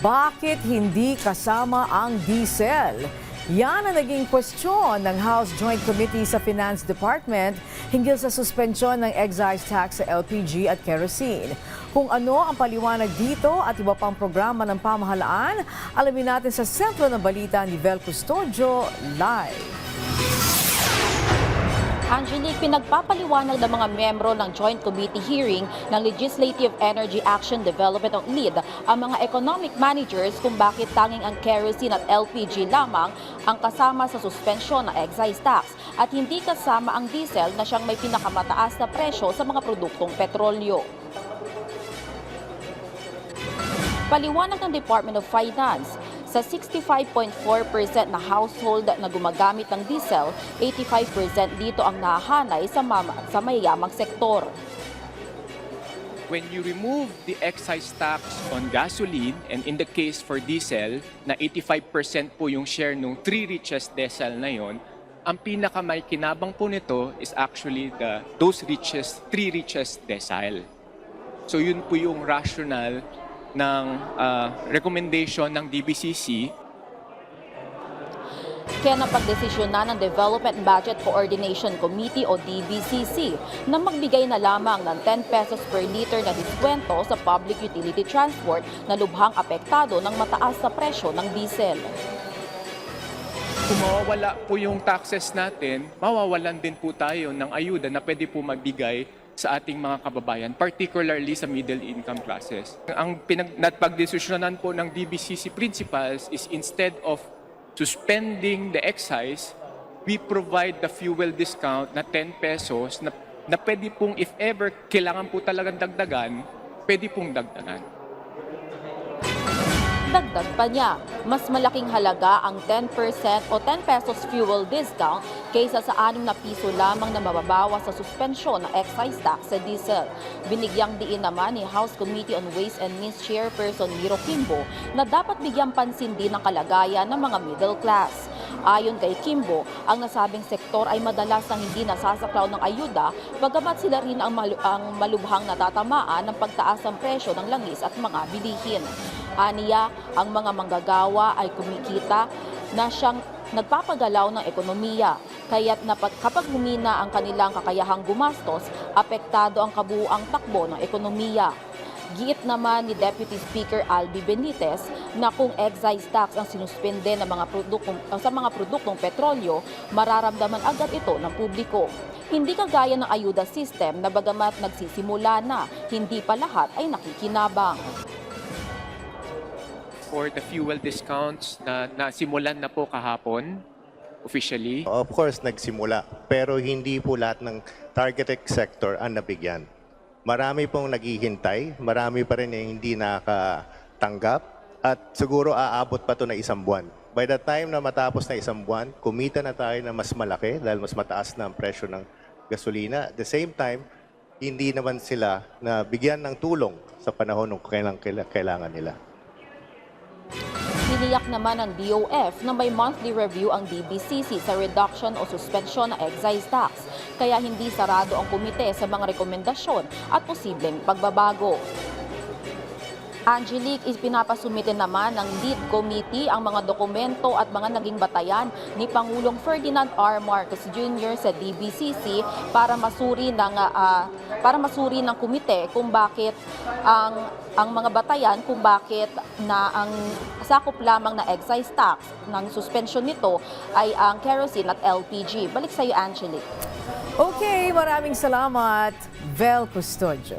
Bakit hindi kasama ang diesel? Yan ang naging kwestiyon ng House Joint Committee sa Finance Department hinggil sa suspensyon ng excise tax sa LPG at kerosene. Kung ano ang paliwanag dito at iba pang programa ng pamahalaan, alamin natin sa sentro ng balita ni Vel Custodio live. Angelique, pinagpapaliwanag ng mga miyembro ng Joint Committee hearing ng Legislative Energy Action Development o LEAD ang mga economic managers kung bakit tanging ang kerosene at LPG lamang ang kasama sa suspensyon ng excise tax at hindi kasama ang diesel na siyang may pinakamataas na presyo sa mga produktong petrolyo. Paliwanag ng Department of Finance, sa 65.4% na household na gumagamit ng diesel, 85% dito ang nahahanay sa mayayamang sektor. When you remove the excise tax on gasoline, and in the case for diesel, na 85% po yung share ng 3 richest decile na yon, ang pinakamay kinabang po nito is actually those 3 richest decile. So yun po yung rationale ng recommendation ng DBCC. Kaya napagdesisyonan ng Development Budget Coordination Committee o DBCC na magbigay na lamang ng 10 pesos per liter na diskwento sa public utility transport na lubhang apektado ng mataas na presyo ng diesel. Kung mawawala po yung taxes natin, mawawalan din po tayo ng ayuda na pwede po magbigay sa ating mga kababayan, particularly sa middle income classes. Ang pinagpagdesisyonan po ng DBCC principals is instead of suspending the excise, we provide the fuel discount na 10 pesos na pwede pong if ever kailangan po talagang dagdagan, pwede pong dagdagan. Dagdag pa niya, mas malaking halaga ang 10% o 10 pesos fuel discount kaysa sa 6 na piso lamang na mababawas sa suspensyon ng excise tax sa diesel. Binigyang diin naman ni House Committee on Ways and Means Chairperson Miro Kimbo na dapat bigyang pansin din ang kalagayan ng mga middle class. Ayon kay Kimbo, ang nasabing sektor ay madalas nang hindi nasasaklaw ng ayuda, bagamat sila rin ang malubhang natatamaan ng pagtaas ng presyo ng langis at mga bilihin. Aniya, ang mga manggagawa ay kumikita na siyang nagpapagalaw ng ekonomiya. Kaya't kapag humina ang kanilang kakayahang gumastos, apektado ang kabuuang takbo ng ekonomiya. Giit naman ni Deputy Speaker Albi Benitez na kung excise tax ang sinuspende ng sa mga produktong petrolyo, mararamdaman agad ito ng publiko. Hindi kagaya ng ayuda system na bagamat nagsisimula na, hindi pa lahat ay nakikinabang. For the fuel discounts na nasimulan na po kahapon, officially. Of course, nagsimula. Pero hindi po lahat ng targeted sector ang nabigyan. Marami pong naghihintay, marami pa rin yung hindi nakatanggap, at siguro aabot pa ito na 1 buwan. By the time na matapos na 1 buwan, kumita na tayo na mas malaki dahil mas mataas na ang presyo ng gasolina. At the same time, hindi naman sila na bigyan ng tulong sa panahon ng kailangan nila. Tiniyak naman ng DOF na may monthly review ang DBCC sa reduction o suspension ng excise tax, kaya hindi sarado ang komite sa mga rekomendasyon at posibleng pagbabago. Angelique, pinapasumitin naman ng Lead Committee ang mga dokumento at mga naging batayan ni Pangulong Ferdinand R. Marcos Jr. sa DBCC para masuri ng komite kung bakit ang mga batayan kung bakit na ang sakop lamang na excise tax ng suspension nito ay ang kerosene at LPG. Balik sa iyo, Angelique. Okay, maraming salamat, Vel Custodio.